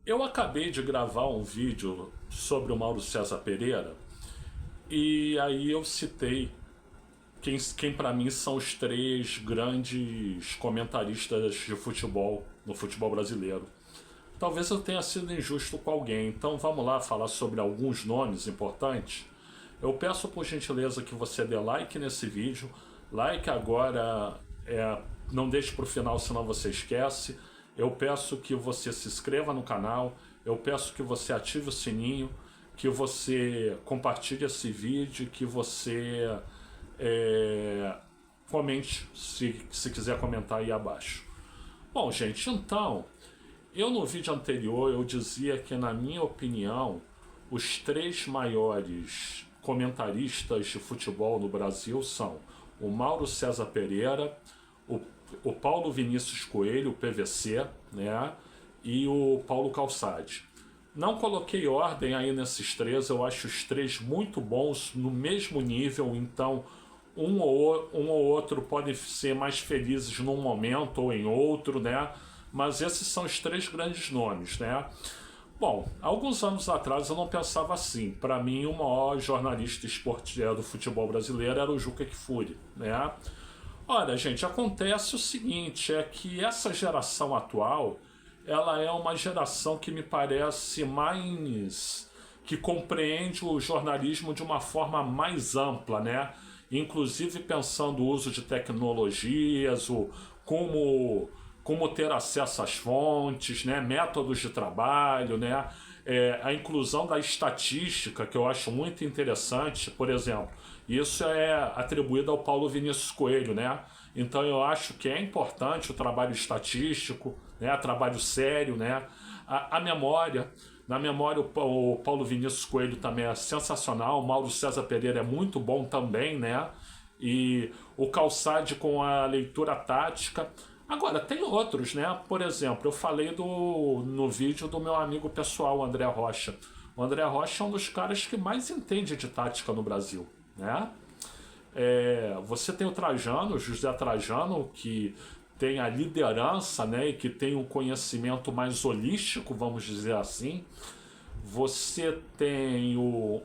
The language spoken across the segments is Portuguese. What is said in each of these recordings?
Eu acabei de gravar um vídeo sobre o Mauro César Pereira e aí eu citei quem para mim são os três grandes comentaristas de futebol no futebol brasileiro. Talvez eu tenha sido injusto com alguém, então vamos lá falar sobre alguns nomes importantes. Eu peço por gentileza que você dê like nesse vídeo. Like agora, não deixe para o final, senão você esquece. Eu peço que você se inscreva no canal. Eu peço que você ative o sininho, que você compartilhe esse vídeo, que você comente se quiser comentar aí abaixo. Bom, gente, então, eu no vídeo anterior eu dizia que, na minha opinião, os três maiores comentaristas de futebol no Brasil são o Mauro César Pereira, o Paulo Vinícius Coelho, o PVC, né, e o Paulo Calçade. Não coloquei ordem aí nesses três, eu acho os três muito bons, no mesmo nível, então um ou outro podem ser mais felizes num momento ou em outro, né? Mas esses são os três grandes nomes, né? Bom, alguns anos atrás eu não pensava assim. Para mim, o maior jornalista esportivo do futebol brasileiro era o Juca Kfouri, né? Olha, gente, acontece o seguinte, é que essa geração atual, ela é uma geração que me parece mais, que compreende o jornalismo de uma forma mais ampla, né? Inclusive pensando o uso de tecnologias, como ter acesso às fontes, né? Métodos de trabalho, né? A inclusão da estatística, que eu acho muito interessante, por exemplo, isso é atribuído ao Paulo Vinícius Coelho, né? Então eu acho que é importante o trabalho estatístico, né? Trabalho sério, né? A memória. Na memória, o Paulo Vinícius Coelho também é sensacional, o Mauro César Pereira é muito bom também, né? E o Calçade com a leitura tática. Agora, tem outros, né? Por exemplo, eu falei no vídeo do meu amigo pessoal, o André Rocha. O André Rocha é um dos caras que mais entende de tática no Brasil, né? Você tem o Trajano, o José Trajano, que tem a liderança, né, e que tem um conhecimento mais holístico, vamos dizer assim. Você tem o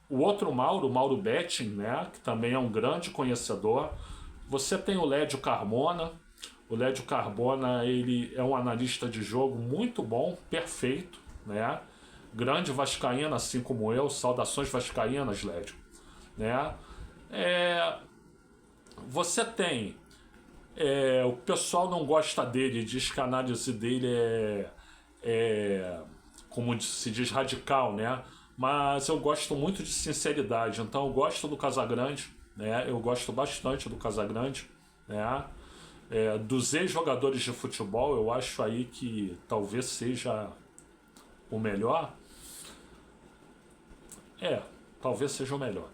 outro Mauro, o Mauro Betting, né, que também é um grande conhecedor. Você tem o Lédio Carmona. O Lédio Carmona, ele é um analista de jogo muito bom, perfeito, né? Grande vascaína, assim como eu. Saudações vascaínas, Lédio, né? Você tem o pessoal não gosta dele, diz que a análise dele como se diz, radical, né? Mas eu gosto muito de sinceridade, então eu gosto do Casagrande, né? Eu gosto bastante do Casagrande, né? Dos ex-jogadores de futebol, eu acho aí que talvez seja o melhor. Talvez seja o melhor.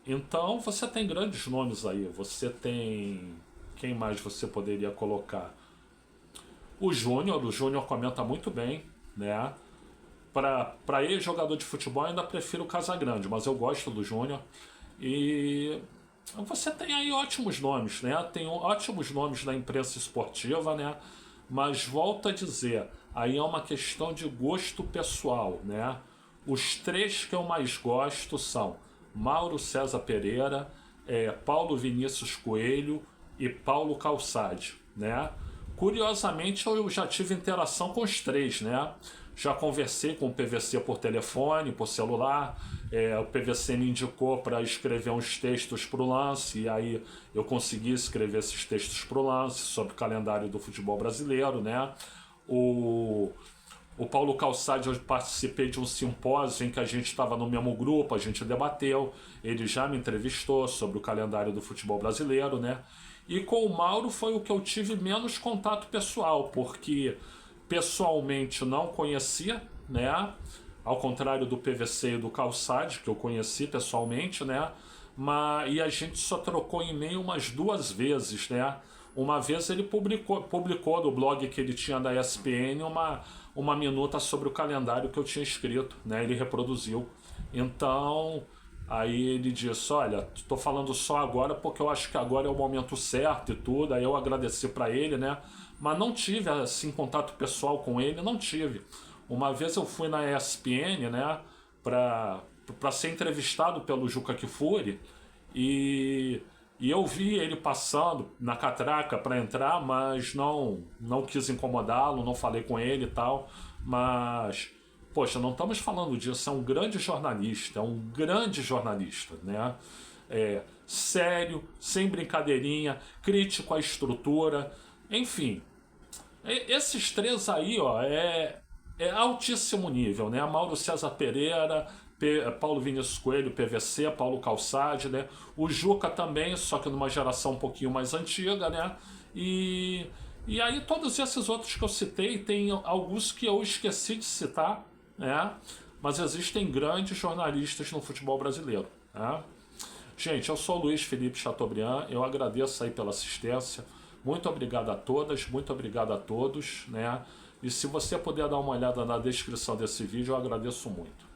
Então você tem grandes nomes aí. Você tem. Quem mais você poderia colocar? O Júnior comenta muito bem, né? Para ex-jogador de futebol, eu ainda prefiro o Casagrande, mas eu gosto do Júnior. E você tem aí ótimos nomes, né? Tem ótimos nomes na imprensa esportiva, né? Mas volto a dizer, aí é uma questão de gosto pessoal, né? Os três que eu mais gosto são Mauro César Pereira, Paulo Vinícius Coelho e Paulo Calçade, né? Curiosamente, eu já tive interação com os três, né? Já conversei com o PVC por telefone, por celular. O PVC me indicou para escrever uns textos para o Lance, e aí eu consegui escrever esses textos para o Lance sobre o calendário do futebol brasileiro, né? O Paulo Calçade, eu participei de um simpósio em que a gente estava no mesmo grupo, a gente debateu, ele já me entrevistou sobre o calendário do futebol brasileiro, né? E com o Mauro foi o que eu tive menos contato pessoal, porque pessoalmente não conhecia, né? Ao contrário do PVC e do Calçade, que eu conheci pessoalmente, né? E a gente só trocou e-mail umas 2 vezes, né? Uma vez ele publicou no blog que ele tinha da ESPN uma minuta sobre o calendário que eu tinha escrito, né? Ele reproduziu. Então, aí ele disse, olha, tô falando só agora porque eu acho que agora é o momento certo e tudo. Aí eu agradeci para ele, né? mas não tive assim contato pessoal com ele, não tive. Uma vez eu fui na ESPN, né, para ser entrevistado pelo Juca Kfouri, e, e eu vi ele passando na catraca para entrar, mas não quis incomodá-lo, não falei com ele e tal, mas poxa, não estamos falando disso, é um grande jornalista, né? Sério, sem brincadeirinha, crítico à estrutura, enfim. Esses três aí, ó, é altíssimo nível, né? Mauro César Pereira, Paulo Vinícius Coelho, PVC, Paulo Calçade, né? O Juca também, só que numa geração um pouquinho mais antiga, né? E aí todos esses outros que eu citei, tem alguns que eu esqueci de citar, né? Mas existem grandes jornalistas no futebol brasileiro, né? Gente, eu sou o Luiz Felipe Chateaubriand, eu agradeço aí pela assistência, muito obrigado a todas, muito obrigado a todos, né? E se você puder dar uma olhada na descrição desse vídeo, eu agradeço muito.